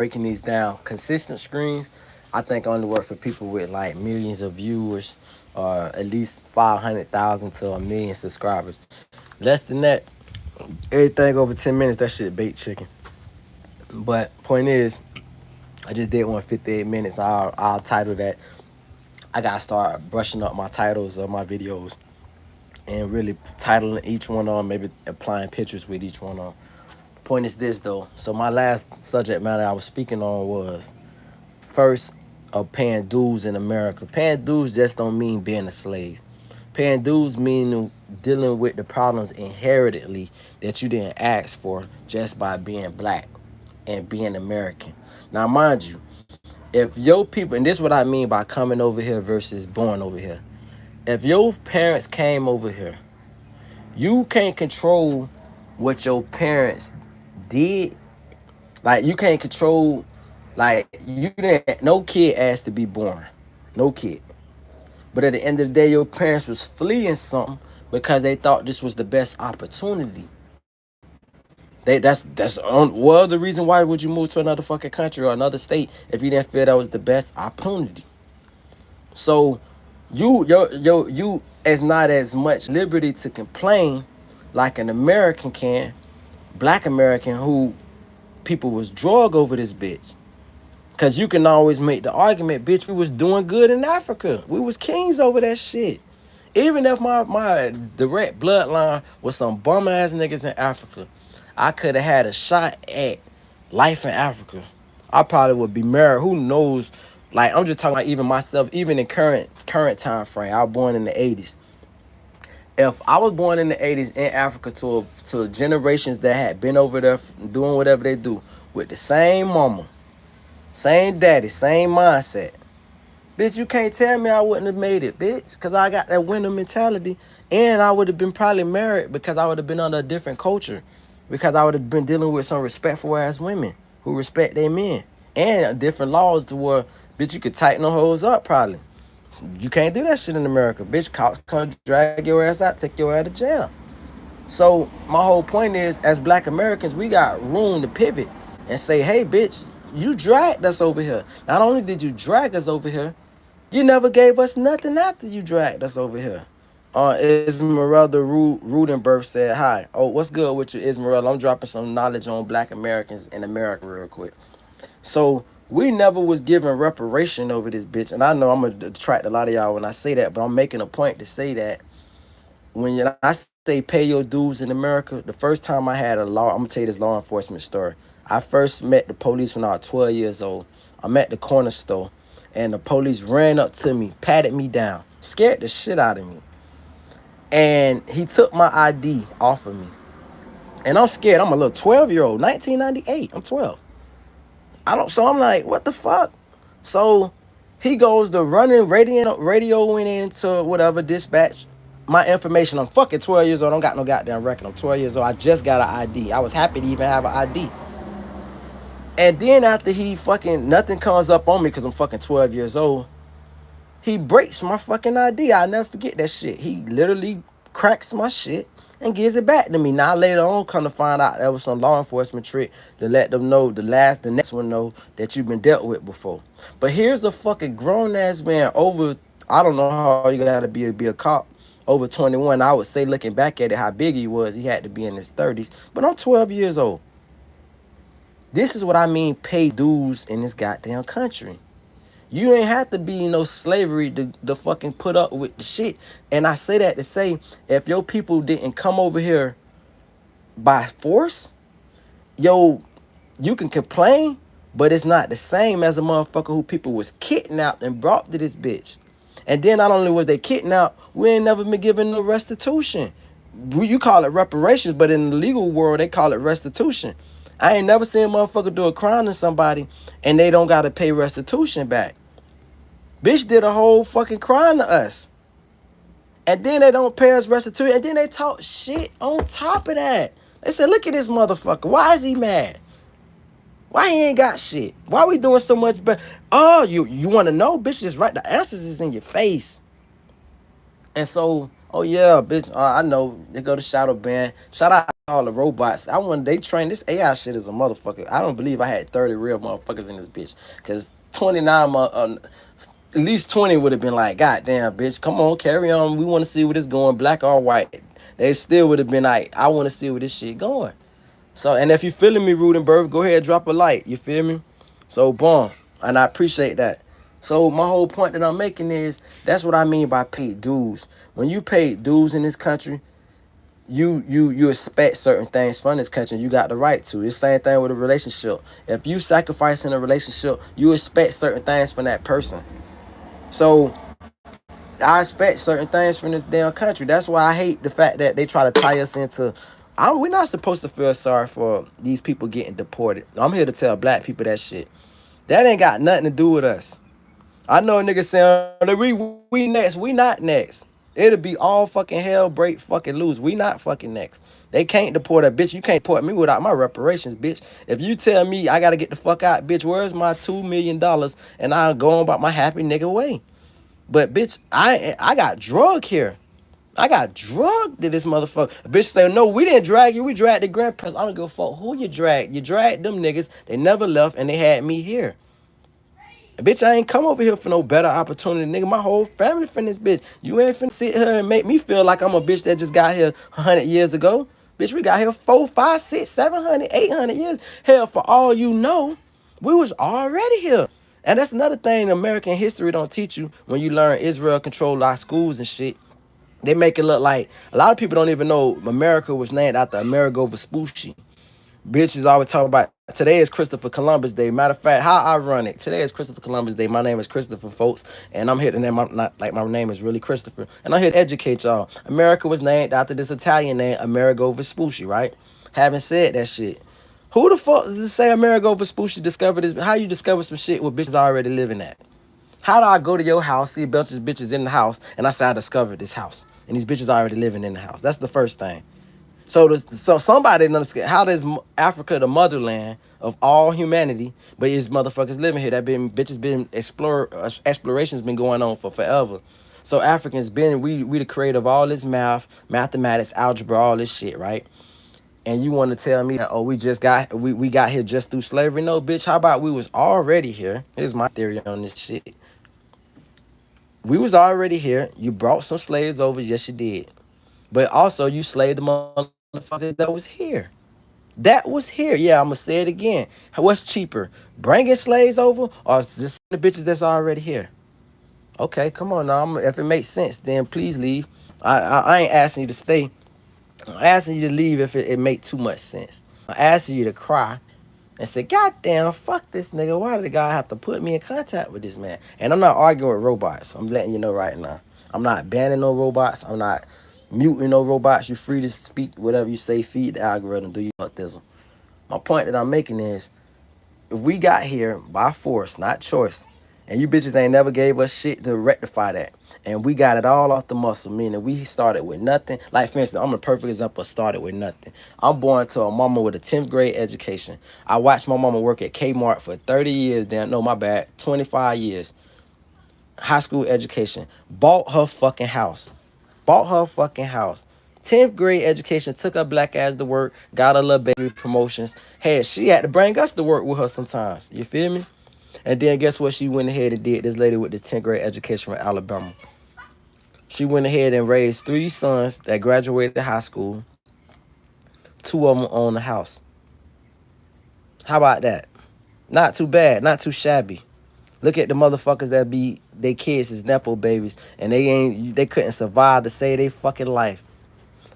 breaking these down. Consistent screens, I think only work for people with like millions of viewers or at least 500,000 to a million subscribers. Less than that, everything over 10 minutes, that shit bait chicken. But point is, I just did one 58 minutes. I'll title that. I gotta start brushing up my titles of my videos and really titling each one on, maybe applying pictures with each one on. Point is this though. So my last subject matter I was speaking on was first of paying dues in America. Paying dues just don't mean being a slave. Paying dues mean dealing with the problems inheritedly that you didn't ask for just by being black and being American. Now, mind you, if your people, and this is what I mean by coming over here versus born over here. If your parents came over here, you can't control what your parents did. Like you can't control, like you didn't. No kid asked to be born, no kid. But at the end of the day, your parents was fleeing something because they thought this was the best opportunity. Well, the reason why would you move to another fucking country or another state if you didn't feel that was the best opportunity? So you is not as much liberty to complain like an American can, black American who people was drug over this bitch. Cause you can always make the argument, bitch, we was doing good in Africa. We was kings over that shit. Even if my direct bloodline was some bum ass niggas in Africa, I could have had a shot at life in Africa. I probably would be married. Who knows? Like I'm just talking about even myself, even in current time frame. I was born in the 80s. If I was born in the 80s in Africa to generations that had been over there doing whatever they do with the same mama, same daddy, same mindset. Bitch, you can't tell me I wouldn't have made it, bitch. Because I got that winner mentality. And I would have been probably married because I would have been under a different culture. Because I would have been dealing with some respectful ass women who respect their men. And different laws to where, bitch, you could tighten the hoes up probably. You can't do that shit in America. Bitch, cops come drag your ass out, take your ass to jail. So my whole point is, as black Americans, we got room to pivot and say, hey, bitch, you dragged us over here. Not only did you drag us over here, you never gave us nothing after you dragged us over here. Esmeralda Rudenberg said, hi. Oh, what's good with you, Esmeralda? I'm dropping some knowledge on black Americans in America real quick. So we never was given reparation over this bitch. And I know I'm going to attract a lot of y'all when I say that, but I'm making a point to say that when I say pay your dues in America, the first time I had I'm gonna tell you this law enforcement story. I first met the police when I was 12 years old. I'm at the corner store, and the police ran up to me, patted me down, scared the shit out of me, and he took my ID off of me. And I'm scared. I'm a little 12-year-old, 1998. I'm 12. So I'm like, what the fuck? So he goes to running, radioing into whatever dispatch my information. I'm fucking 12 years old. I don't got no goddamn record. I'm 12 years old. I just got an ID. I was happy to even have an ID. And then after he fucking, nothing comes up on me because I'm fucking 12 years old, he breaks my fucking ID. I'll never forget that shit. He literally cracks my shit and gives it back to me. Now later on, come to find out that was some law enforcement trick to let them know the next one know that you've been dealt with before. But here's a fucking grown ass man over, I don't know how you gotta be a cop, over 21. I would say looking back at it, how big he was, he had to be in his 30s. But I'm 12 years old. This is what I mean, pay dues in this goddamn country. You ain't have to be no slavery to fucking put up with the shit. And I say that to say, if your people didn't come over here by force, yo, you can complain, but it's not the same as a motherfucker who people was kidnapped and brought to this bitch. And then not only was they kidnapped, we ain't never been given no restitution. You call it reparations, but in the legal world, they call it restitution. I ain't never seen a motherfucker do a crime to somebody and they don't got to pay restitution back. Bitch did a whole fucking crime to us. And then they don't pay us restitution. And then they talk shit on top of that. They said, look at this motherfucker. Why is he mad? Why he ain't got shit? Why we doing so much better? Oh, you want to know? Bitch, just right. The answers is in your face. And so, oh yeah, bitch, I know. They go to Shadow Band. Shout out all the robots. I want they train this AI shit as a motherfucker. I don't believe I had 30 real motherfuckers in this bitch. Cause 29 at least 20 would have been like, God damn, bitch, come on, carry on. We want to see where this going, black or white. They still would have been like, I want to see where this shit going. So, and if you feeling me, Rudenberg, go ahead, drop a like. You feel me? So, boom. And I appreciate that. So, my whole point that I'm making is that's what I mean by paid dues. When you pay dues in this country, you expect certain things from this country. You got the right to. It's the same thing with a relationship. If you sacrifice in a relationship, you expect certain things from that person. So I expect certain things from this damn country. That's why I hate the fact that they try to tie us into. We're not supposed to feel sorry for these people getting deported. I'm here to tell black people that shit. That ain't got nothing to do with us. I know a nigga saying we next. We not next. It'll be all fucking hell break fucking loose. We not fucking next. They can't deport a bitch. You can't deport me without my reparations, bitch. If you tell me I gotta get the fuck out, bitch, where's my $2 million and I'll go on about my happy nigga way. But bitch, I got drug here. I got drugged to this motherfucker. A bitch say, no, we didn't drag you. We dragged the grandparents. I don't give a fuck who you dragged. You dragged them niggas. They never left and they had me here. Bitch, I ain't come over here for no better opportunity, nigga. My whole family from this bitch. You ain't finna sit here and make me feel like I'm a bitch that just got here 100 years ago. Bitch, we got here 4, 5, 6, 700, 800 years. Hell, for all you know, we was already here. And that's another thing American history don't teach you when you learn Israel controlled our schools and shit. They make it look like a lot of people don't even know America was named after Amerigo Vespucci. Bitches always talk about today is Christopher Columbus Day. Matter of fact, how ironic. Today is Christopher Columbus Day. My name is Christopher, folks, and I'm here to name my name is really Christopher, and I'm here to educate y'all. America was named after this Italian name, Amerigo Vespucci, right? Having said that shit, who the fuck does it say Amerigo Vespucci discovered this? How you discover some shit where bitches already living at? How do I go to your house, see a bunch of bitches in the house, and I say I discovered this house, and these bitches already living in the house? That's the first thing. So somebody didn't understand how does Africa the motherland of all humanity, but is motherfuckers living here? That been bitches been exploration's been going on for forever. So Africans been we the creator of all this mathematics, algebra, all this shit, right? And you want to tell me that we got here just through slavery? No, bitch. How about we was already here? Here's my theory on this shit. We was already here. You brought some slaves over, yes you did. But also you slaved the motherfuckers that was here. That was here. Yeah, I'm gonna say it again. What's cheaper, bringing slaves over or just the bitches that's already here? Okay, come on now. If it makes sense, then please leave. I ain't asking you to stay. I'm asking you to leave if it make too much sense. I'm asking you to cry and say, God damn, fuck this nigga. Why did the guy have to put me in contact with this man? And I'm not arguing with robots. I'm letting you know right now. I'm not banning no robots. I'm not muting no robots. You're free to speak whatever you say. Feed the algorithm. Do your autism. My point that I'm making is, if we got here by force, not choice, and you bitches ain't never gave us shit to rectify that, and we got it all off the muscle, meaning we started with nothing. Like, for instance, I'm a perfect example of started with nothing. I'm born to a mama with a 10th grade education. I watched my mama work at Kmart for 30 years. Damn, no, my bad, 25 years. High school education. Bought her fucking house. Bought her fucking house. 10th grade education, took her black ass to work, got her little baby promotions. Hey, she had to bring us to work with her sometimes. You feel me? And then guess what she went ahead and did? This lady with this 10th grade education from Alabama. She went ahead and raised 3 sons that graduated high school. 2 of them own the house. How about that? Not too bad, not too shabby. Look at the motherfuckers that be they kids is nepo babies and they couldn't survive to save their fucking life.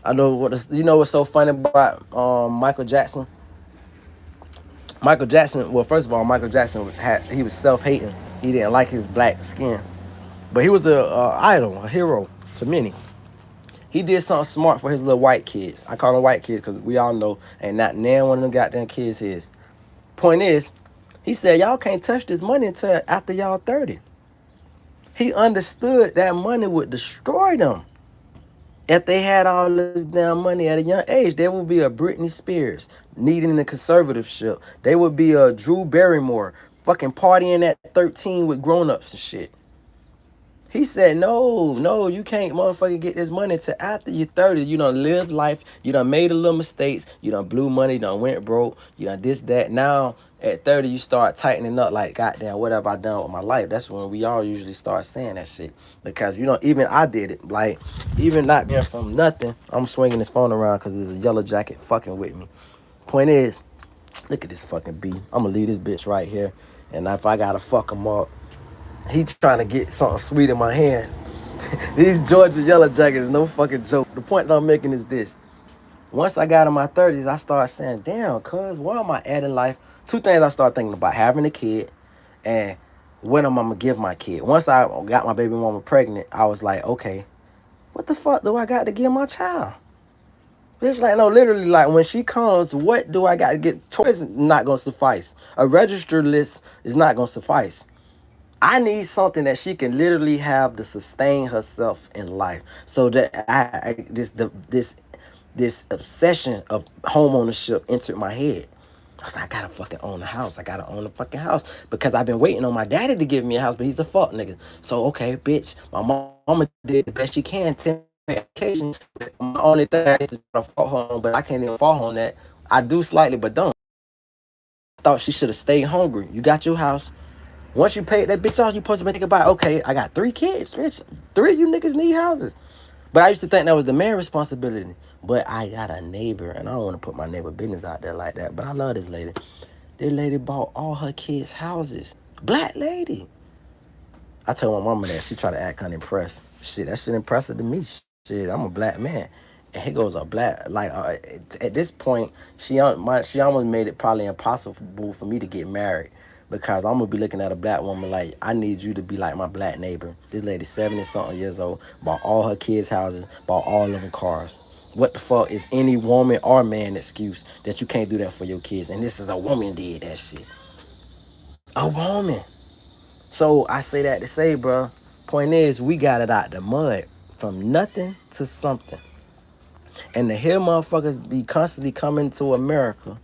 I know you know what's so funny about Michael Jackson? Michael Jackson, well, first of all, Michael Jackson he was self-hating. He didn't like his black skin. But he was a idol, a hero to many. He did something smart for his little white kids. I call them white kids because we all know ain't not nan one of them goddamn kids his. Point is, he said, y'all can't touch this money until after y'all 30. He understood that money would destroy them. If they had all this damn money at a young age, there would be a Britney Spears needing the conservatorship. They would be a Drew Barrymore fucking partying at 13 with grown-ups and shit. He said, no, no, you can't motherfucking get this money till after you're 30. You done lived life. You done made a little mistakes. You done blew money. You done went broke. You done this, that. Now, at 30, you start tightening up like, goddamn, what have I done with my life? That's when we all usually start saying that shit. Because, even I did it. Like, even not being from nothing, I'm swinging this phone around because there's a yellow jacket fucking with me. Point is, look at this fucking B. I'm going to leave this bitch right here. And if I got to fuck him up, he trying to get something sweet in my hand. These Georgia yellow jackets, no fucking joke. The point that I'm making is this. Once I got in my 30s, I started saying, damn, cuz, where am I at in life? Two things I started thinking about: having a kid and when am I going to give my kid. Once I got my baby mama pregnant, I was like, okay, what the fuck do I got to give my child? It's like, no, literally, like, when she comes, what do I got to get? Toys is not going to suffice. A registered list is not going to suffice. I need something that she can literally have to sustain herself in life, so that this obsession of home ownership entered my head. I was like, I gotta fucking own a house. I gotta own a fucking house because I've been waiting on my daddy to give me a house, but he's a fuck nigga. So okay, bitch, my mama did the best she can. 10 occasion. My only thing is to fault her on, but I can't even fault her on that. I do slightly, but don't. I thought she should have stayed hungry. You got your house. Once you pay that bitch off, you supposed to be thinking about, okay, I got 3 kids, bitch. 3 of you niggas need houses. But I used to think that was the man's responsibility. But I got a neighbor, and I don't want to put my neighbor business out there like that, but I love this lady. This lady bought all her kids' houses. Black lady. I told my mama that. She tried to act unimpressed. Shit, that shit impressive to me. Shit, I'm a black man. And here goes a black, like, at this point, she almost made it probably impossible for me to get married. Because I'm going to be looking at a black woman like, I need you to be like my black neighbor. This lady 70-something years old, bought all her kids' houses, bought all of them cars. What the fuck is any woman or man excuse that you can't do that for your kids? And this is a woman did that shit. A woman. So I say that to say, bro, point is, we got it out the mud from nothing to something. And to hear motherfuckers be constantly coming to America,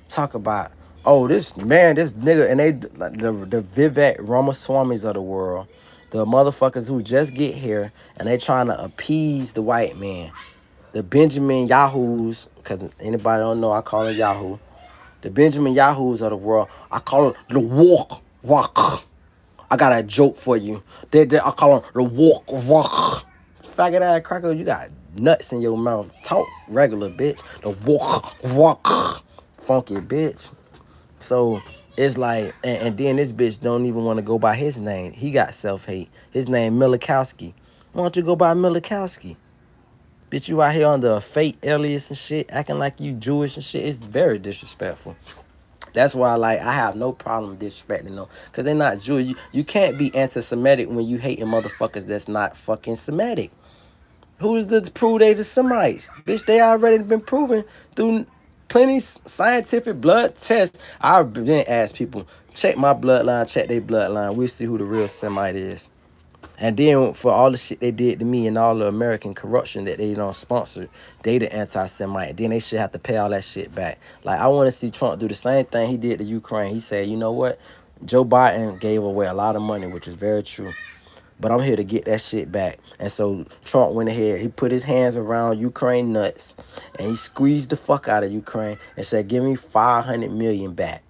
talk about, oh, this nigga, and they, like, the Vivek Ramaswamis of the world, the motherfuckers who just get here and they trying to appease the white man. The Benjamin Yahoos, because anybody don't know, I call it Yahoo. The Benjamin Yahoos of the world, I call it the walk. I got a joke for you. I call them the walk. Faggot ass cracker, you got nuts in your mouth. Talk regular, bitch. The walk. Funky bitch. So it's like, and then this bitch don't even want to go by his name. He got self-hate. His name Milikowski. Why don't you go by Milikowski? Bitch, you out here under a fake alias and shit, acting like you Jewish and shit. It's very disrespectful. That's why, like, I have no problem disrespecting them, because they're not Jewish. You can't be anti-Semitic when you hating motherfuckers that's not fucking Semitic. Who's to prove they the Semites? Bitch, they already been proven through plenty scientific blood tests. I've been asked people, check my bloodline, check their bloodline. We'll see who the real Semite is. And then for all the shit they did to me and all the American corruption that they don't sponsor, they the anti-Semite. Then they should have to pay all that shit back. Like, I want to see Trump do the same thing he did to Ukraine. He said, you know what? Joe Biden gave away a lot of money, which is very true. But I'm here to get that shit back. And so Trump went ahead. He put his hands around Ukraine nuts, and he squeezed the fuck out of Ukraine and said, give me $500 million back.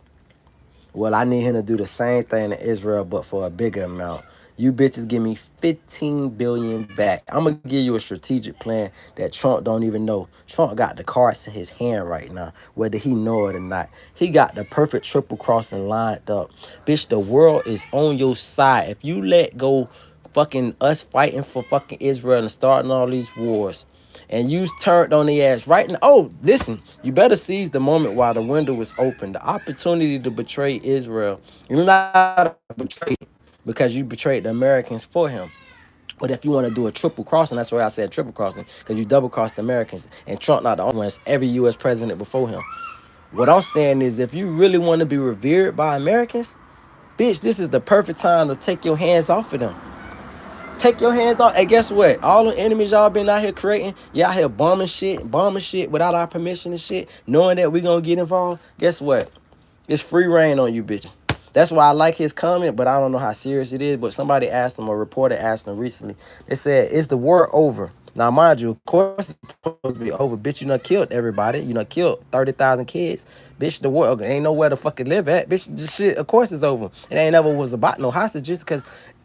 Well, I need him to do the same thing to Israel, but for a bigger amount. You bitches give me $15 billion back. I'm going to give you a strategic plan that Trump don't even know. Trump got the cards in his hand right now, whether he know it or not. He got the perfect triple crossing lined up. Bitch, the world is on your side. If you let go fucking us fighting for fucking Israel and starting all these wars, and you turned on the ass right now. Oh, listen, you better seize the moment while the window is open. The opportunity to betray Israel. You're not betrayed because you betrayed the Americans for him. But if you want to do a triple crossing, that's why I said triple crossing, because you double crossed the Americans. And Trump not the only one. It's every U.S. president before him. What I'm saying is, if you really want to be revered by Americans, bitch, this is the perfect time to take your hands off of them. Take your hands off. Hey, guess what? All the enemies y'all been out here creating, y'all here bombing shit without our permission and shit, knowing that we gonna get involved. Guess what? It's free reign on you bitches. That's why I like his comment, but I don't know how serious it is. But somebody asked him, a reporter asked him recently. They said, "Is the war over?" Now, mind you, of course it's supposed to be over. Bitch, you done killed everybody. You done killed 30,000 kids. Bitch, the war ain't nowhere to fucking live at. Bitch, this shit, of course it's over. It ain't never was about no hostages because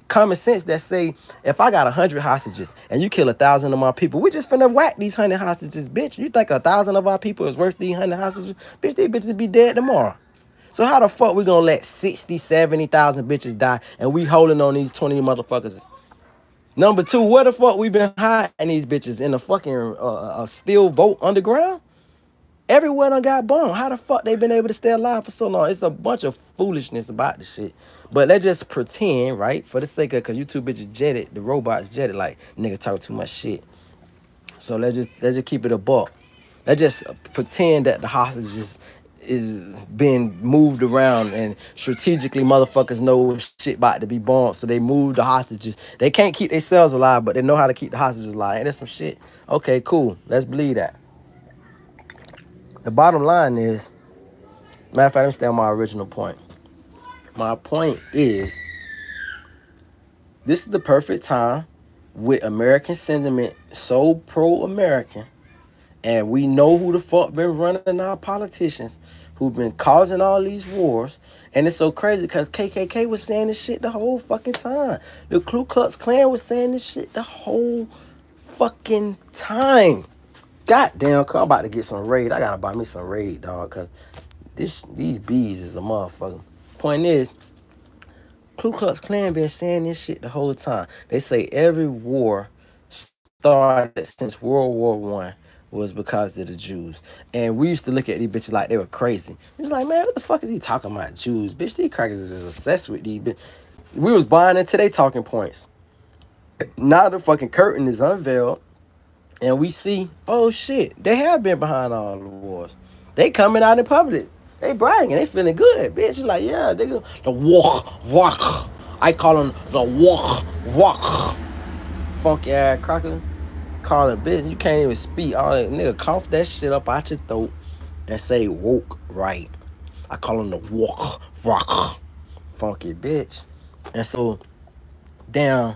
common sense that say if I got 100 hostages and you kill 1,000 of my people, we just finna whack these 100 hostages, bitch. You think 1,000 of our people is worth these 100 hostages? Bitch, these bitches be dead tomorrow. So how the fuck we gonna let 60, 70,000 bitches die and we holding on these 20 motherfuckers? Number two, where the fuck we been hiding these bitches in the fucking steel vote underground? Everywhere done got bombed. How the fuck they been able to stay alive for so long? It's a bunch of foolishness about this shit. But let's just pretend, right? For the sake of, cause you two bitches jetted, the robots jetted like nigga talk too much shit. So let's just keep it a buck. Let's just pretend that the hostages is being moved around and strategically motherfuckers know shit about to be bombed, so they move the hostages. They can't keep themselves alive, but they know how to keep the hostages alive. And there's some shit. Okay, cool. Let's believe that. The bottom line is, matter of fact, let me stay on my original point. My point is, this is the perfect time with American sentiment so pro-American, and we know who the fuck been running our politicians, who've been causing all these wars. And it's so crazy because KKK was saying this shit the whole fucking time. The Ku Klux Klan was saying this shit the whole fucking time. Goddamn, I'm about to get some Raid. I gotta buy me some Raid, dog, because these bees is a motherfucker. Point is, Ku Klux Klan been saying this shit the whole time. They say every war started since World War One was because of the Jews. And we used to look at these bitches like they were crazy. It was like, man, what the fuck is he talking about, Jews? Bitch, these crackers is obsessed with these bitches. We was buying into their talking points. Now the fucking curtain is unveiled, and we see, oh shit, they have been behind all the wars. They coming out in public. They bragging. They feeling good. Bitch, you like, yeah, they go the walk. I call them the walk. Funky ass cracker. Call it bitch. You can't even speak. All that nigga cough that shit up out your throat and say woke right. I call them the walk. Funky bitch. And so, damn.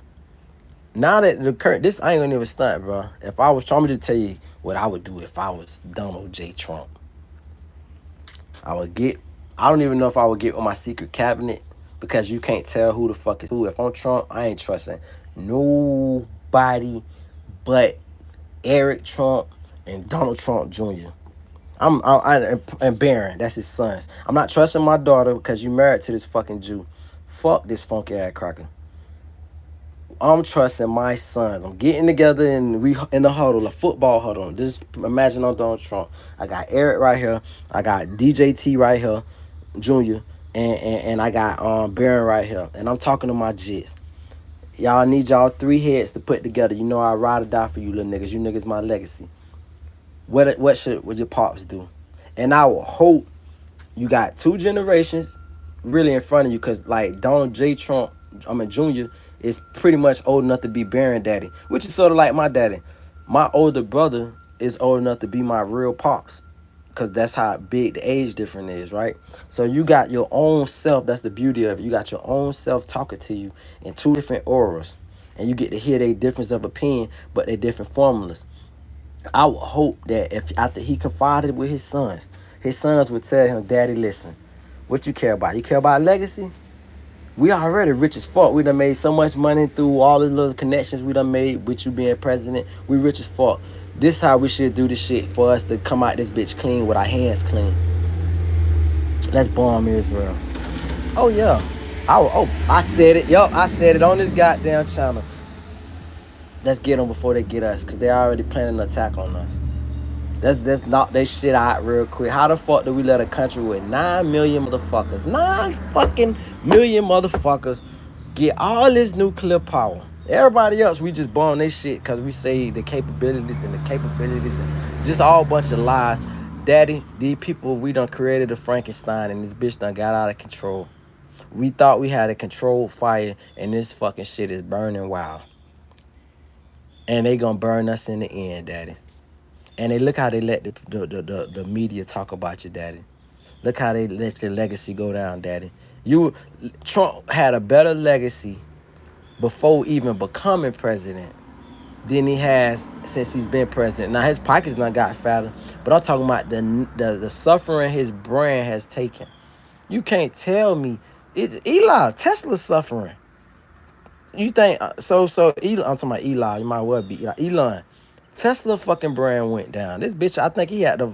Now that the current, this I ain't gonna even stunt, bro. If I was trying to tell you what I would do if I was Donald J. Trump, I would get. I don't even know if I would get on my secret cabinet because you can't tell who the fuck is who. If I'm Trump, I ain't trusting nobody but Eric Trump and Donald Trump Jr. And Barron, that's his sons. I'm not trusting my daughter because you married to this fucking Jew. Fuck this funky ass cracker. I'm trusting my sons. I'm getting together and we in the huddle, a football huddle. Just imagine I'm Donald Trump. I got Eric right here. I got DJT right here, Junior, and I got Barron right here. And I'm talking to my jits. Y'all need y'all three heads to put together. You know I ride or die for you little niggas. You niggas my legacy. What should your pops do? And I will hope you got two generations really in front of you, because like Donald J. Trump, Junior, is pretty much old enough to be Barron daddy, which is sort of like my daddy. My older brother is old enough to be my real pops, because that's how big the age difference is, right? So you got your own self. That's the beauty of it. You got your own self talking to you in two different auras, and you get to hear their difference of opinion, but they different formulas. I would hope that if after he confided with his sons would tell him, Daddy, listen, what you care about? You care about legacy? We already rich as fuck. We done made so much money through all the little connections we done made with you being president. We rich as fuck. This how we should do this shit for us to come out this bitch clean with our hands clean. Let's bomb Israel. Oh yeah. I said it. Yup, I said it on this goddamn channel. Let's get them before they get us, because they already planning an attack on us. Let's knock they shit out real quick. How the fuck do we let a country with 9 million motherfuckers, 9 fucking million motherfuckers, get all this nuclear power? Everybody else, we just bomb they shit because we say the capabilities and just all bunch of lies. Daddy, these people, we done created a Frankenstein and this bitch done got out of control. We thought we had a controlled fire and this fucking shit is burning wild. And they gonna burn us in the end, Daddy. And they look how they let the media talk about you, Daddy. Look how they let your legacy go down, Daddy. You Trump had a better legacy before even becoming president than he has since he's been president. Now his pockets not got fatter, but I'm talking about the suffering his brand has taken. You can't tell me Eli Tesla suffering. You think so? Elon, I'm talking about Eli. You might well be Elon. Tesla fucking brand went down. This bitch, I think he had to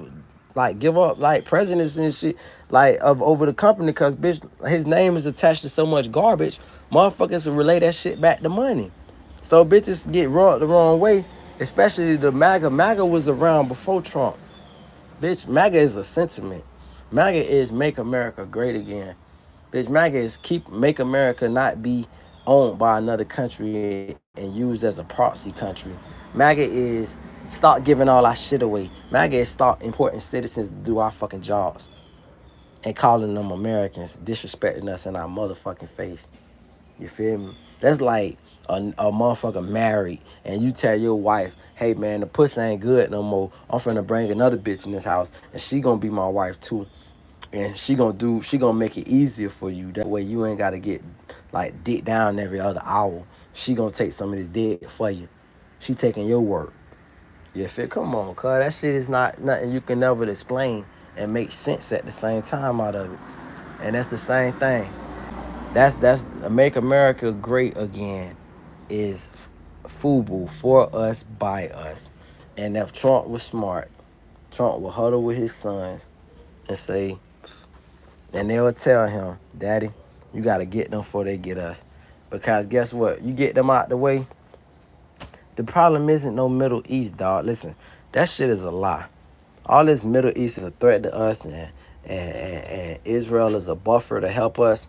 like give up like presidents and shit like of over the company because bitch, his name is attached to so much garbage. Motherfuckers will relay that shit back to money. So bitches get rubbed the wrong way, especially the MAGA. MAGA was around before Trump. Bitch, MAGA is a sentiment. MAGA is make America great again. Bitch, MAGA is make America not be owned by another country and used as a proxy country. MAGA is start giving all our shit away. MAGA is start importing citizens to do our fucking jobs and calling them Americans, disrespecting us in our motherfucking face. You feel me? That's like a motherfucker married and you tell your wife, hey man, the pussy ain't good no more. I'm finna bring another bitch in this house and she gonna be my wife too. And she gonna make it easier for you. That way you ain't gotta get like dick down every other hour. She gonna take some of this dick for you. She taking your work. You feel? Come on, cuz that shit is not nothing you can never explain and make sense at the same time out of it. And that's the same thing. That's make America great again is FUBU, for us, by us. And if Trump was smart, Trump would huddle with his sons and say, and they would tell him, Daddy, you gotta get them before they get us. Because guess what? You get them out the way. The problem isn't no Middle East, dog. Listen, that shit is a lie. All this Middle East is a threat to us, and Israel is a buffer to help us.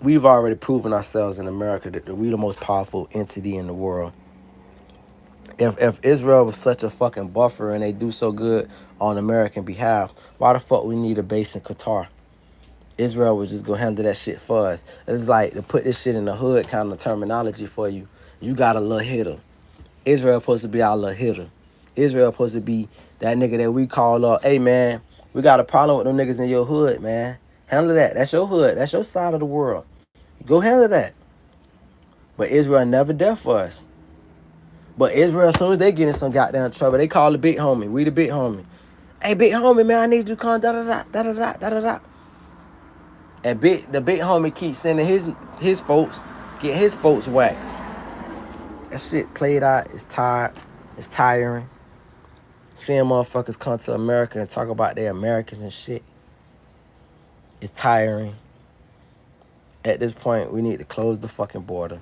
We've already proven ourselves in America that we're the most powerful entity in the world. If Israel was such a fucking buffer and they do so good on American behalf, why the fuck we need a base in Qatar? Israel would just go handle that shit for us. It's like to put this shit in the hood kind of terminology for you. You got a little hitter. Israel supposed to be our little hitter. Israel supposed to be that nigga that we call up, hey man, we got a problem with them niggas in your hood, man. Handle that. That's your hood. That's your side of the world. Go handle that. But Israel never there for us. But Israel, as soon as they get in some goddamn trouble, they call the big homie. We the big homie. Hey, big homie, man, I need you to come da-da-da. And the big homie keeps sending his folks, get his folks whacked. That shit played out. It's tired. It's tiring. Seeing motherfuckers come to America and talk about their Americans and shit. It's tiring. At this point, we need to close the fucking border.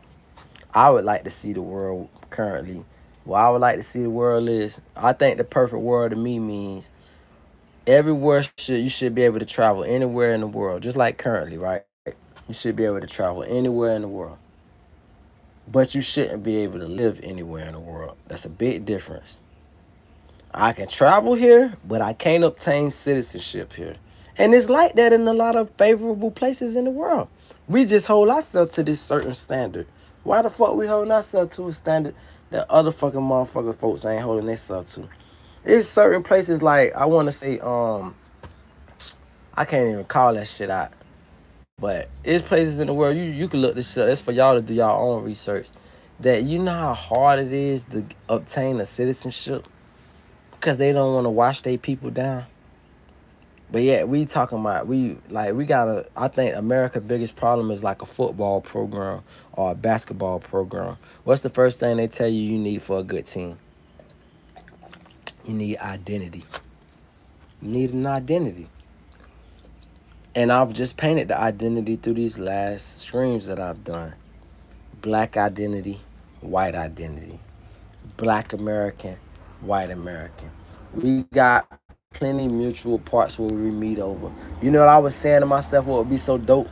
I would like to see the world currently. What I would like to see the world is, I think the perfect world to me means everywhere you should be able to travel anywhere in the world, just like currently, right? You should be able to travel anywhere in the world. But you shouldn't be able to live anywhere in the world. That's a big difference. I can travel here, but I can't obtain citizenship here. And it's like that in a lot of favorable places in the world. We just hold ourselves to this certain standard. Why the fuck we holding ourselves to a standard that other fucking motherfucking folks ain't holding themselves to? It's certain places like, I want to say, I can't even call that shit out. But it's places in the world, you can look this shit up. It's for y'all to do y'all own research. That you know how hard it is to obtain a citizenship because they don't want to wash their people down. But yeah, we talking about, we gotta, I think America's biggest problem is like a football program or a basketball program. What's the first thing they tell you need for a good team? You need identity. You need an identity. And I've just painted the identity through these last streams that I've done. Black identity, white identity. Black American, white American. We got plenty mutual parts where we meet over. You know what I was saying to myself, what would be so dope?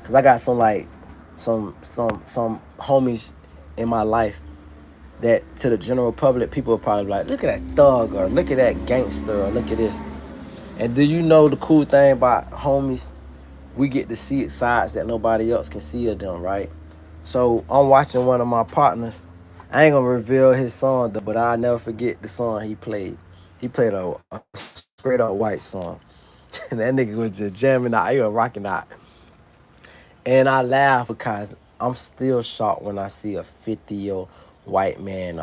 Cause I got some like some homies in my life that to the general public, people are probably like, look at that thug, or look at that gangster, or look at this. And do you know the cool thing about homies? We get to see sides that nobody else can see of them, right? So I'm watching one of my partners. I ain't gonna reveal his song, but I'll never forget the song he played. He played a straight up white song. And that nigga was just jamming out, he was rocking out. And I laugh because I'm still shocked when I see a 50-year white man,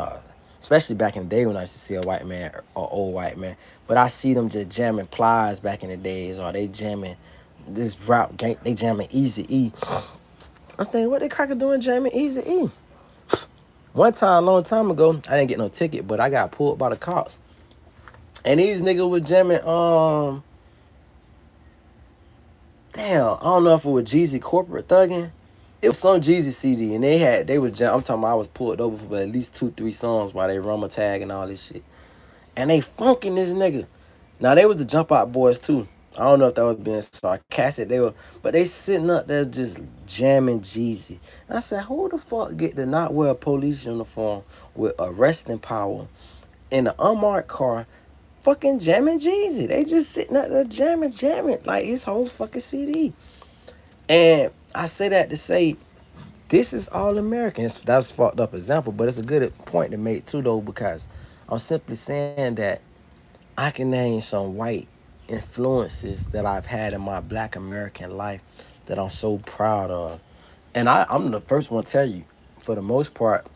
especially back in the day when I used to see a white man or old white man. But I see them just jamming Plies back in the days, or they jamming this rap gang, they jamming Easy E. I'm thinking, what they cracker doing jamming Easy E? One time, a long time ago, I didn't get no ticket, but I got pulled by the cops. And these niggas was jamming, damn, I don't know if it was Jeezy Corporate Thuggin'. It was some Jeezy CD, and they was I'm talking about I was pulled over for at least 2, 3 songs while they run my tag and all this shit. And they funking this nigga. Now they was the Jump Out Boys too. I don't know if that was being sarcastic. But they sitting up there just jamming Jeezy. And I said, who the fuck get to not wear a police uniform with arresting power in an unmarked car, fucking jamming Jeezy? They just sitting up there jamming like his whole fucking CD. And I say that to say this is all American. That's a fucked up example, but it's a good point to make too though, because I'm simply saying that I can name some white influences that I've had in my black American life that I'm so proud of. And I'm the first one to tell you, for the most part,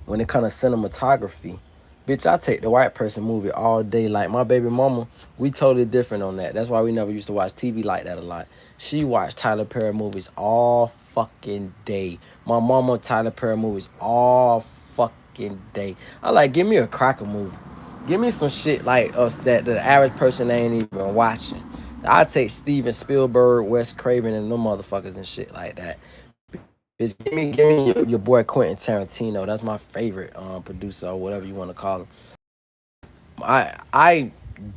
when it comes to cinematography, bitch, I take the white person movie all day. Like my baby mama, we totally different on that. That's why we never used to watch TV like that a lot. She watched Tyler Perry movies all fucking day. My mama, Tyler Perry movies all fucking day. I like, give me a cracker movie. Give me some shit like us that the average person ain't even watching. I take Steven Spielberg, Wes Craven, and them motherfuckers and shit like that. Bitch, give me your boy Quentin Tarantino. That's my favorite producer or whatever you want to call him. I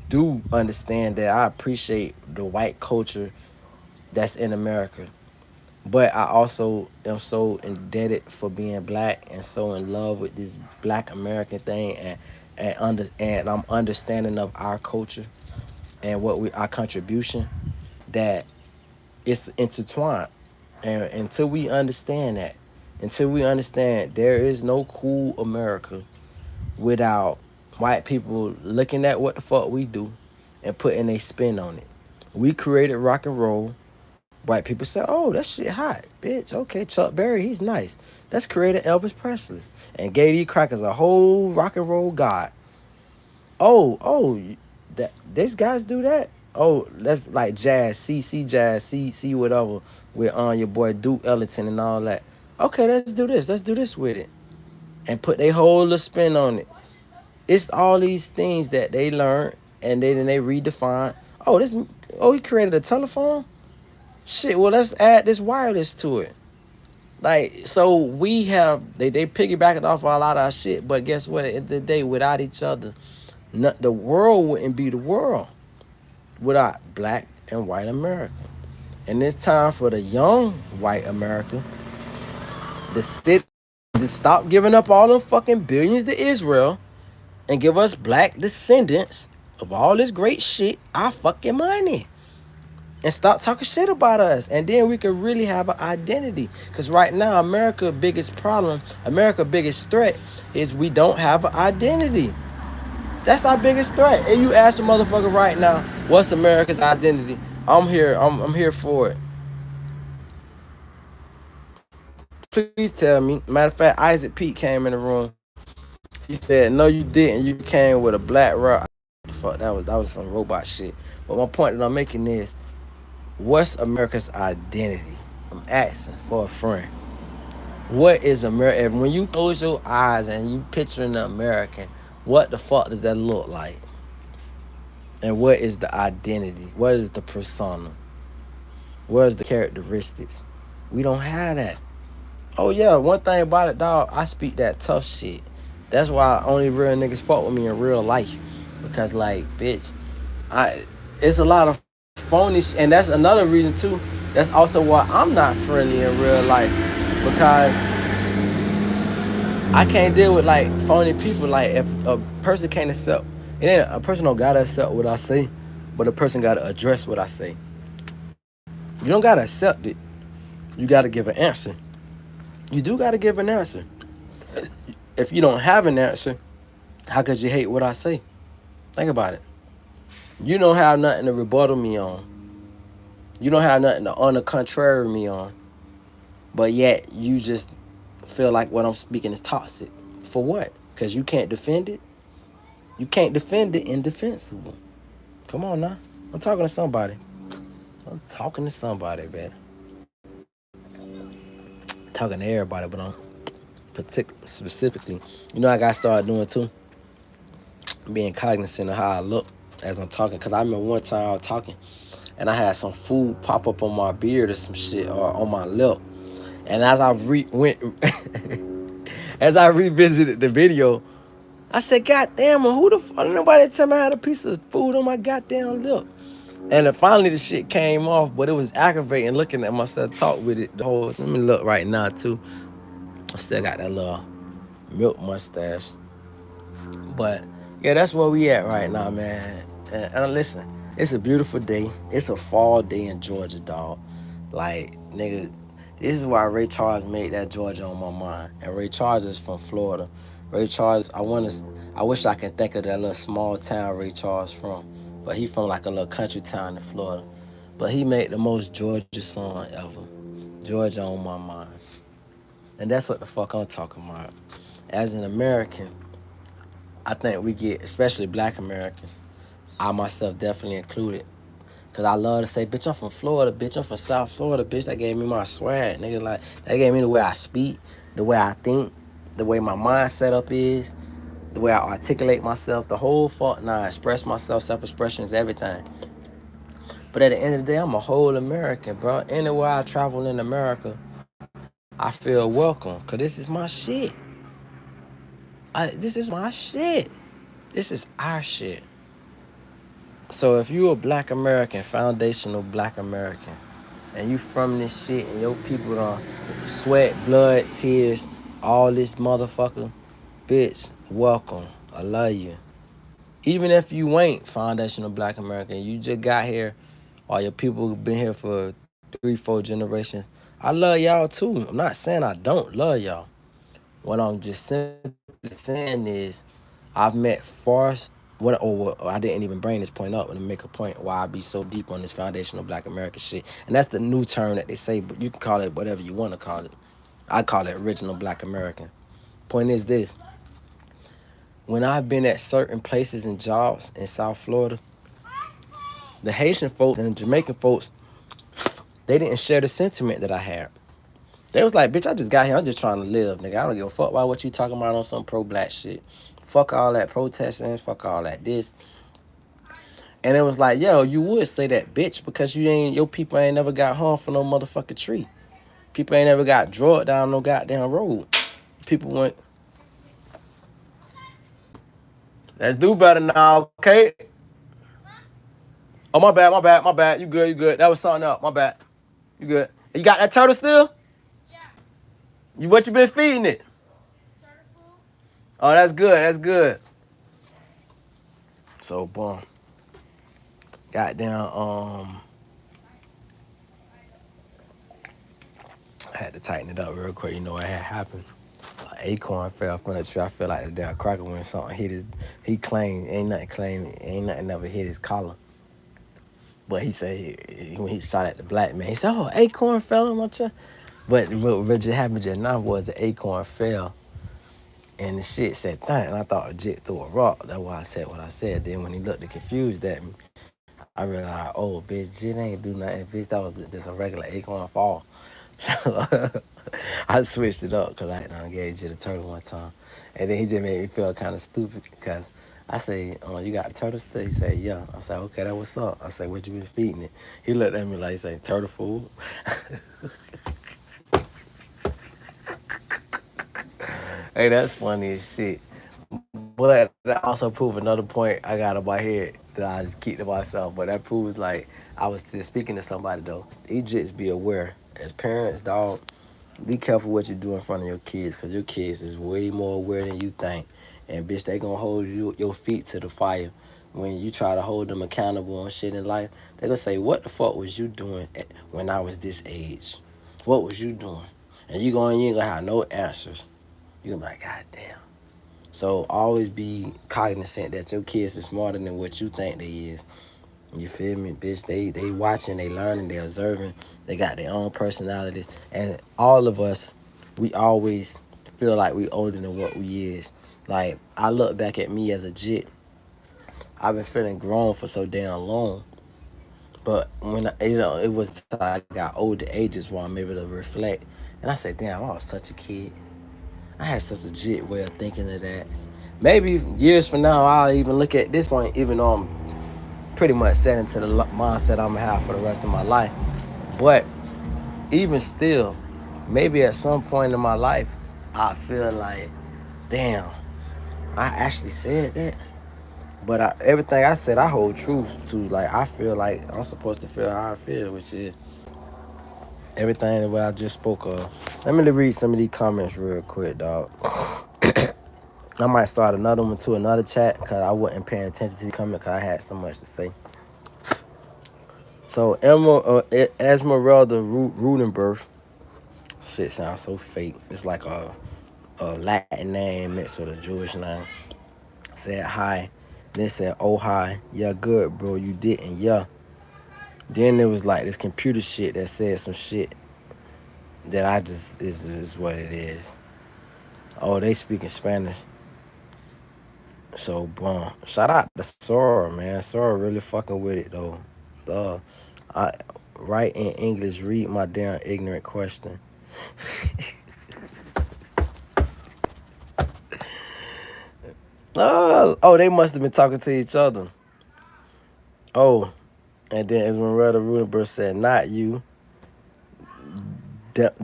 do understand that. I appreciate the white culture that's in America, but I also am so indebted for being black and so in love with this black American thing, and I'm understanding of our culture and our contribution, that it's intertwined. And until we understand there is no cool America without white people looking at what the fuck we do and putting a spin on it. We created rock and roll. White people say, oh, that shit hot, bitch. Okay, Chuck Berry, he's nice. Let's create Elvis Presley and gave these crackers a whole rock and roll god. Oh, that these guys do that. Oh, that's like jazz, jazz, C whatever with your boy Duke Ellington and all that. Okay, let's do this. Let's do this with it, and put their whole little spin on it. It's all these things that they learn and then they redefine. He created a telephone. Shit, well let's add this wireless to it. Like, so we have they piggyback it off a lot of our shit, but guess what? At the end of the day, without each other, the world wouldn't be the world without black and white America. And it's time for the young white America to stop giving up all them fucking billions to Israel and give us black descendants of all this great shit our fucking money. And stop talking shit about us. And then we can really have an identity. Because right now, America's biggest threat is we don't have an identity. That's our biggest threat. And you ask a motherfucker right now, what's America's identity? I'm here. I'm here for it. Please tell me. Matter of fact, Isaac Pete came in the room. He said, no, you didn't. You came with a black rock. Fuck, that was some robot shit. But my point that I'm making is, what's America's identity? I'm asking for a friend. What is America? When you close your eyes and you picturing the American, what the fuck does that look like? And what is the identity? What is the persona? What is the characteristics? We don't have that. Oh yeah, one thing about it, dog, I speak that tough shit. That's why only real niggas fuck with me in real life. Because like, bitch, it's a lot of phony and that's another reason too. That's also why I'm not friendly in real life. Because I can't deal with like phony people. Like if a person can't accept, and then a person don't gotta accept what I say, but a person gotta address what I say. You don't gotta accept it. You gotta give an answer. You do gotta give an answer. If you don't have an answer, how could you hate what I say? Think about it. You don't have nothing to rebuttal me on. You don't have nothing to on the contrary me on. But yet you just feel like what I'm speaking is toxic. For what? Because you can't defend it. You can't defend the indefensible. Come on now. I'm talking to somebody. I'm talking to somebody, man. Talking to everybody, but I'm specifically. You know, I got started doing too. Being cognizant of how I look as I'm talking. Cause I remember one time I was talking and I had some food pop up on my beard or some shit or on my lip. And as I went, as I revisited the video, I said, "God damn, who the fuck? Nobody tell me I had a piece of food on my goddamn lip." And then finally the shit came off, but it was aggravating looking at myself, talk with it the whole. Let me look right now too. I still got that little milk mustache. But yeah, that's where we at right now, man. And listen, it's a beautiful day. It's a fall day in Georgia, dog. Like, nigga, this is why Ray Charles made that Georgia on my mind. And Ray Charles is from Florida. Ray Charles, I wish I could think of that little small town Ray Charles from. But he from like a little country town in Florida. But he made the most Georgia song ever. Georgia on my mind. And that's what the fuck I'm talking about. As an American, I think we get, especially black Americans, I myself definitely included. Cause I love to say, bitch, I'm from Florida, bitch, I'm from South Florida, bitch. That gave me my swag, nigga. Like, that gave me the way I speak, the way I think, the way my mind set up is, the way I articulate myself, the whole fuck. Nah, I express myself, self-expression is everything. But at the end of the day, I'm a whole American, bro. Anywhere I travel in America, I feel welcome. Cause this is my shit. This is my shit. This is our shit. So if you a black American, foundational black American, and you from this shit and your people don't sweat, blood, tears, all this motherfucker, bitch, welcome. I love you. Even if you ain't foundational black American, you just got here, or your people been here for 3, 4 generations. I love y'all too. I'm not saying I don't love y'all. What I'm just simply saying is I've met or I didn't even bring this point up and make a point why I be so deep on this foundational black American shit. And that's the new term that they say, but you can call it whatever you want to call it. I call it original black American. Point is this: when I've been at certain places and jobs in South Florida, the Haitian folks and the Jamaican folks, they didn't share the sentiment that I had. They was like, bitch, I just got here. I'm just trying to live, nigga. I don't give a fuck about what you talking about on some pro-black shit. Fuck all that protesting. Fuck all that this. And it was like, yo, you would say that, bitch, because your people ain't never got hung for no motherfucking tree. People ain't never got drugged down no goddamn road. People went, let's do better now, okay? Oh, my bad. You good. That was something else. My bad. You good. You got that turtle still? What you been feeding it? Oh, that's good. So, boom. Goddamn, I had to tighten it up real quick. You know what had happened? An acorn fell from the tree. I feel like the damn cracker when something hit his. He claimed ain't nothing ever hit his collar. But he said when he shot at the black man, he said, "Oh, acorn fell on my chest." But what just happened just now was the acorn fell, and the shit said "thang," and I thought legit threw a rock. That's why I said what I said. Then when he looked confused at me, I realized, oh, bitch, Jit ain't do nothing. Bitch, that was just a regular acorn fall. So I switched it up because I gave Jit a turtle one time. And then he just made me feel kind of stupid because I say, oh, you got a turtle still? He said, yeah. I said, okay, that what's up? I said, what you been feeding it? He looked at me like, he said, turtle food? Hey, that's funny as shit. But that also proved another point I got in my head that I just keep to myself. But that proves like I was just speaking to somebody though. These jits be aware. As parents, dog, be careful what you do in front of your kids, because your kids is way more aware than you think. And bitch, they gonna hold your feet to the fire. When you try to hold them accountable on shit in life, they gonna say, what the fuck was you doing when I was this age? What was you doing? And you ain't gonna have no answers. You gonna be like, God damn. So always be cognizant that your kids is smarter than what you think they is. You feel me, bitch? They watching, they learning, they observing. They got their own personalities, and all of us, we always feel like we older than what we is. Like I look back at me as a jit, I've been feeling grown for so damn long. But when it was till I got older ages where I'm able to reflect, and I said, damn, I was such a kid. I had such a jit way of thinking of that. Maybe years from now, I'll even look at this point, even though I'm pretty much set into the mindset I'm gonna have for the rest of my life. But even still, maybe at some point in my life, I feel like, damn, I actually said that. But everything I said, I hold truth to. Like I feel like I'm supposed to feel how I feel, which is everything the way I just spoke of. Let me read some of these comments real quick, dog. I might start another one to another chat because I wasn't paying attention to the comment because I had so much to say. So Esmeralda Rudenberg, shit sounds so fake. It's like a Latin name mixed with a Jewish name. Said hi. Then said, oh hi. Yeah, good, bro. You didn't. Yeah. Then there was like this computer shit that said some shit that I just is what it is. Oh, they speaking Spanish. So boom. Shout out to Sora, man. Sora really fucking with it though. Duh. I write in English, read my damn ignorant question. Oh, they must have been talking to each other. Oh, and then Esmeralda Rudenberg said, not you.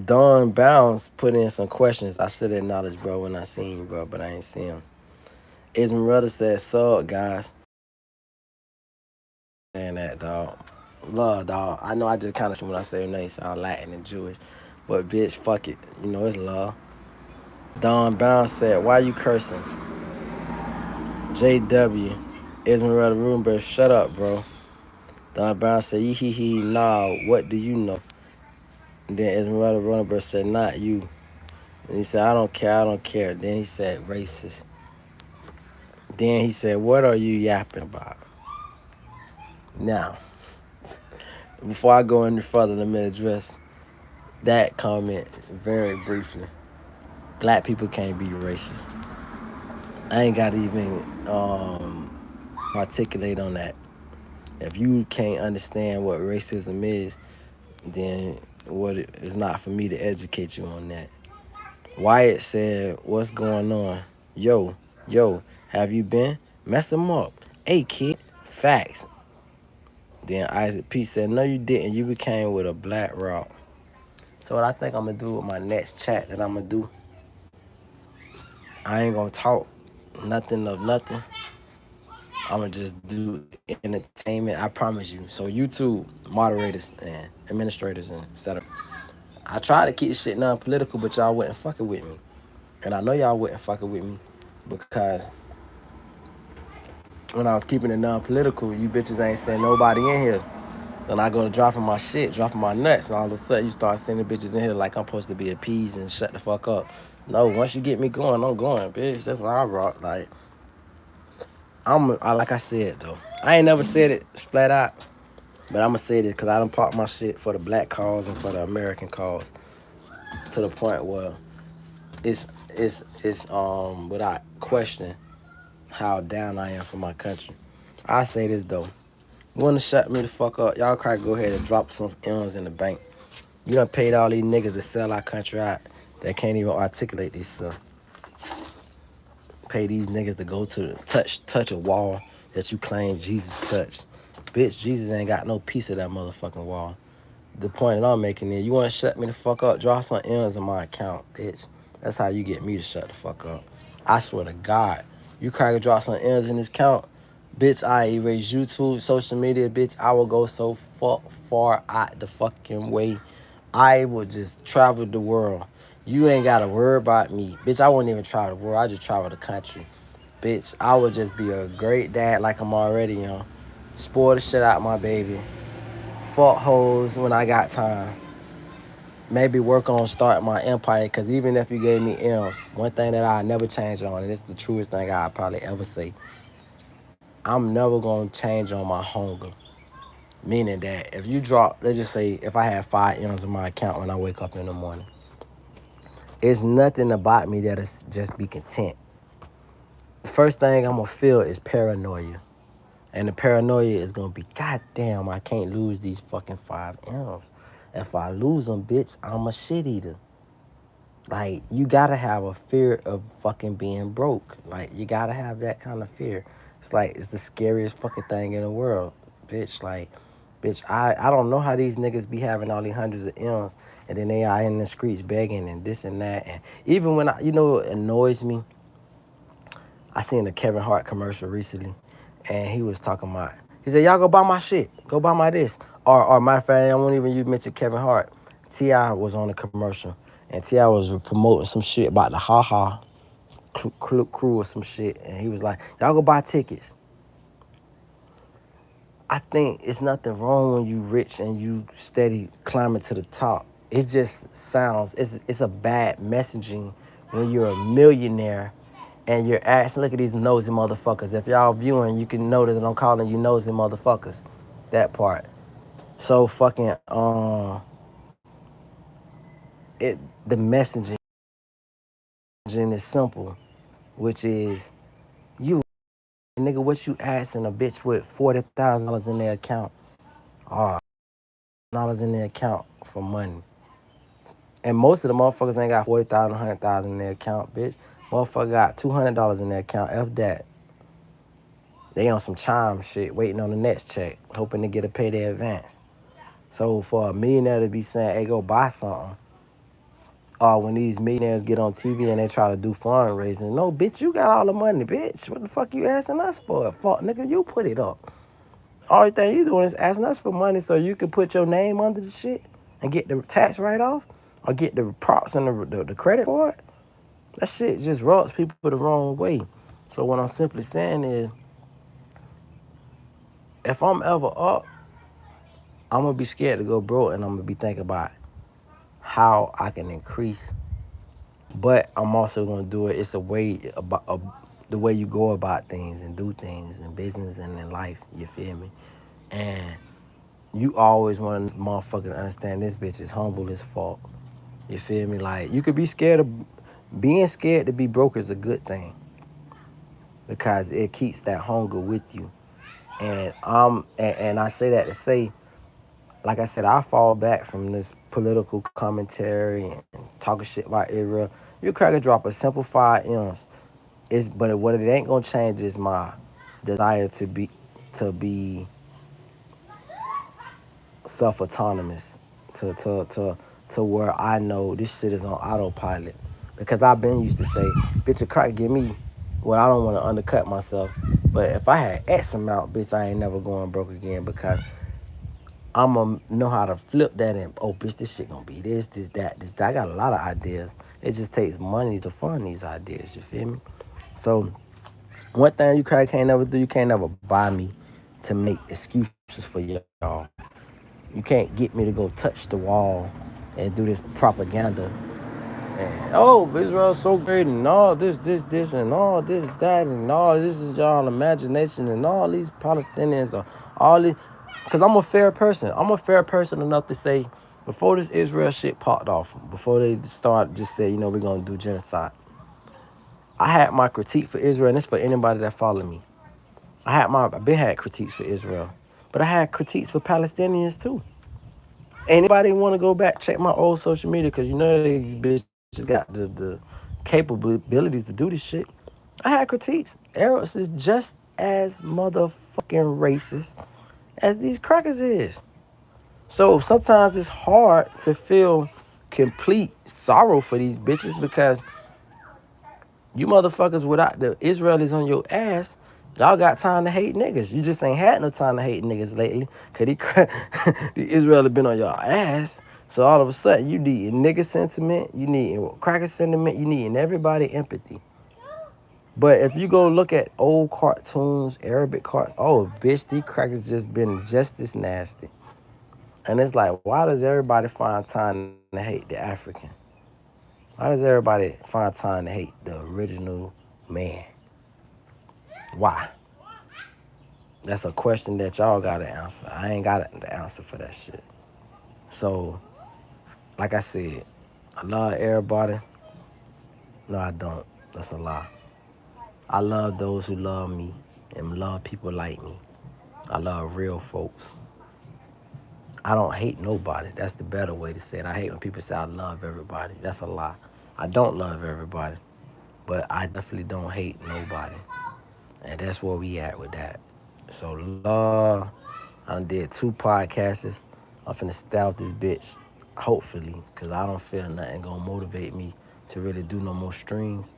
Don Bounds put in some questions. I should have acknowledged, bro, when I seen you, bro, but I ain't see him. Esmeralda said, "So, guys." And that, dog. Love, dog. I know I just kind of when I say your name sound Latin and Jewish, but bitch, fuck it. You know it's love. Don Bounds said, why you cursing? JW. Esmeralda Rudenberg, shut up, bro. Don Bounds said, hee, nah, what do you know? And then Esmeralda Rudenberg said, not you. And he said, I don't care. Then he said, racist. Then he said, what are you yapping about? Now, before I go any further, let me address that comment very briefly. Black people can't be racist. I ain't got to even articulate on that. If you can't understand what racism is, then it's not for me to educate you on that. Wyatt said, what's going on? Yo, have you been? Mess him up. Hey, kid, facts. Then Isaac P said, no, you didn't. You became with a black rock. So what I think I'm going to do with my next chat that I'm going to do, I ain't going to talk nothing of nothing. I'm going to just do entertainment. I promise you. So YouTube moderators and administrators and etc. I try to keep this shit non-political, but y'all wasn't fucking with me. And I know y'all wasn't fucking with me because when I was keeping it non-political, you bitches ain't send nobody in here. Then I go to dropping my shit, dropping my nuts, and all of a sudden you start sending bitches in here like I'm supposed to be appeased and shut the fuck up. No, once you get me going, I'm going, bitch. That's how I rock. Like, like I said, though. I ain't never said it splat out, but I'm going to say this because I done parked my shit for the black cause and for the American cause to the point where it's without question how down I am for my country. I say this, though. You want to shut me the fuck up? Y'all try to go ahead and drop some M's in the bank. You done paid all these niggas to sell our country out that can't even articulate this stuff. Pay these niggas to go to touch a wall that you claim Jesus touched. Bitch, Jesus ain't got no piece of that motherfucking wall. The point that I'm making is, you want to shut me the fuck up? Draw some M's in my account, bitch. That's how you get me to shut the fuck up. I swear to God. You try to draw some M's in this count, bitch, I erase YouTube, social media, bitch. I will go so far out the fucking way. I will just travel the world. You ain't got to worry about me. Bitch, I wouldn't even travel the world. I just travel the country. Bitch, I would just be a great dad like I'm already, Spoil the shit out my baby. Fuck hoes when I got time. Maybe work on starting my empire, because even if you gave me M's, one thing that I never change on, and it's the truest thing I'll probably ever say, I'm never going to change on my hunger. Meaning that if you drop, let's just say, if I have 5 M's in my account when I wake up in the morning, it's nothing about me that'll just be content. The first thing I'm gonna feel is paranoia. And the paranoia is gonna be, God damn, I can't lose these fucking 5 M's. If I lose them, bitch, I'm a shit eater. Like, you gotta have a fear of fucking being broke. Like, you gotta have that kind of fear. It's like, it's the scariest fucking thing in the world, bitch. Like, bitch, I don't know how these niggas be having all these hundreds of M's and then they are in the streets begging and this and that. And even when you know what annoys me? I seen a Kevin Hart commercial recently, and he was talking about. He said, "Y'all go buy my shit. Go buy my this." Or matter of fact, I won't even you mention Kevin Hart. Ti was on the commercial, and Ti was promoting some shit about the Ha Ha crew or some shit, and he was like, "Y'all go buy tickets." I think it's nothing wrong when you rich and you steady climbing to the top. It just sounds it's a bad messaging when you're a millionaire and you're asking. Look at these nosy motherfuckers. If y'all viewing, you can notice that I'm calling you nosy motherfuckers. That part. So fucking it the messaging is simple, which is you nigga, what you asking a bitch with $40,000 in their account or dollars in their account for money. And most of the motherfuckers ain't got 40,000, 100,000 in their account, bitch. Motherfucker got $200 in their account. F that. They on some chime shit, waiting on the next check, hoping to get a payday advance. So for a millionaire to be saying, "Hey, go buy something," or when these millionaires get on TV and they try to do fundraising, no, bitch, you got all the money, bitch. What the fuck you asking us for? Fuck, nigga, you put it up. All thing you doing is asking us for money so you can put your name under the shit and get the tax write off or get the props and the credit for it. That shit just rubs people the wrong way. So what I'm simply saying is, if I'm ever up, I'm gonna be scared to go broke, and I'm gonna be thinking about how I can increase. But I'm also gonna do it. It's a way about the way you go about things and do things in business and in life. You feel me? And you always want a motherfucker to understand this bitch is humble as fuck. You feel me? Like, you could be scared of being scared to be broke is a good thing because it keeps that hunger with you. And I say that to say, like I said, I fall back from this political commentary and talking shit about Israel. You crack a drop of simple 5 M's. But what it ain't gonna change is my desire to be self-autonomous, to where I know this shit is on autopilot. Because I've been used to say, bitch, a crack give me what I don't want to undercut myself. But if I had X amount, bitch, I ain't never going broke again because I'm gonna know how to flip that and, oh, bitch, this shit gonna be this, that, this, that. I got a lot of ideas. It just takes money to fund these ideas, you feel me? So one thing you can't never do, you can't never buy me to make excuses for y'all. You can't get me to go touch the wall and do this propaganda. And, oh, Israel's so great and all this, and all this, that, and all this is y'all imagination and all these Palestinians are all these. Because I'm a fair person. I'm a fair person enough to say, before this Israel shit popped off, before they start just say, we're going to do genocide, I had my critique for Israel, and it's for anybody that follow me. I've been had critiques for Israel, but I had critiques for Palestinians too. Anybody want to go back, check my old social media, because they bitches got the capabilities to do this shit. I had critiques. Arabs is just as motherfucking racist as these crackers is. So sometimes it's hard to feel complete sorrow for these bitches because you motherfuckers without the Israelis on your ass, y'all got time to hate niggas. You just ain't had no time to hate niggas lately. Cause the Israel have been on your ass. So all of a sudden you need nigga sentiment, you need cracker sentiment, you need everybody empathy. But if you go look at old cartoons, Arabic oh bitch, these crackers just been just as nasty. And it's like, why does everybody find time to hate the African? Why does everybody find time to hate the original man? Why? That's a question that y'all gotta answer. I ain't got the answer for that shit. So, like I said, I love everybody. No, I don't. That's a lie. I love those who love me and love people like me. I love real folks. I don't hate nobody. That's the better way to say it. I hate when people say I love everybody. That's a lie. I don't love everybody, but I definitely don't hate nobody. And that's where we at with that. So, love. I done did 2 podcasts. I'm finna stay out this bitch, hopefully, because I don't feel nothing gonna motivate me to really do no more streams.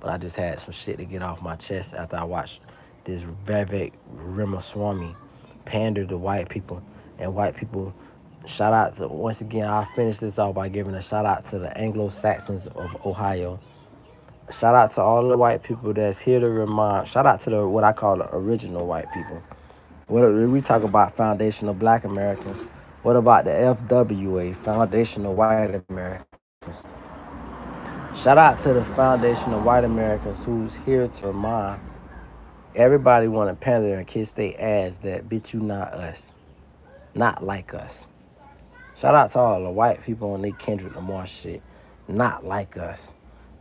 But I just had some shit to get off my chest after I watched this Vivek Ramaswamy pander to white people. And white people, shout out to, once again, I'll finish this off by giving a shout out to the Anglo-Saxons of Ohio. Shout out to all the white people that's here to remind, shout out to the what I call the original white people. What we talk about foundational black Americans. What about the FWA, foundational white Americans? Shout out to the foundational white Americans who's here to remind everybody want to pander and kiss their ass that bitch you not us, not like us. Shout out to all the white people on their Kendrick Lamar shit, not like us.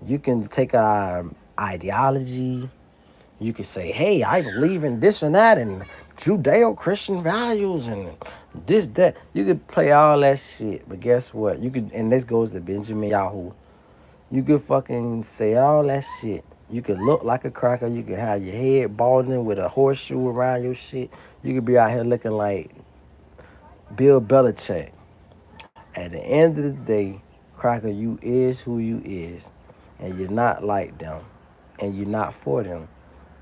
You can take our ideology. You could say, hey, I believe in this and that and Judeo-Christian values and this, that. You could play all that shit. But guess what? You could, and this goes to Benjamin Yahoo. You could fucking say all that shit. You could look like a cracker. You could have your head balding with a horseshoe around your shit. You could be out here looking like Bill Belichick. At the end of the day, cracker, you is who you is. And you're not like them. And you're not for them.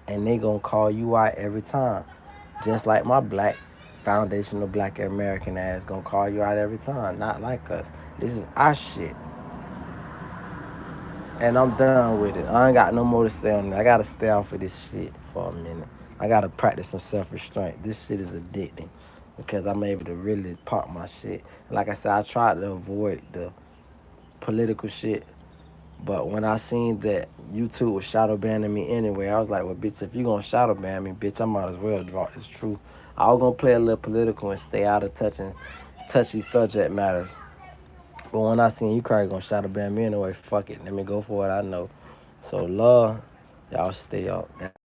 And they gonna call you out every time. Just like my black foundational black American ass gonna call you out every time. Not like us. This is our shit. And I'm done with it. I ain't got no more to say on that. I gotta stay off of this shit for a minute. I gotta practice some self-restraint. This shit is addicting because I'm able to really pop my shit. And like I said, I tried to avoid the political shit. But when I seen that YouTube was shadow banning me anyway, I was like, well, bitch, if you gonna shadow ban me, bitch, I might as well draw this truth. I was gonna play a little political and stay out of touchy subject matters. But when I seen you probably gonna shadow ban me anyway, fuck it. Let me go for what I know. So love, y'all stay out. That's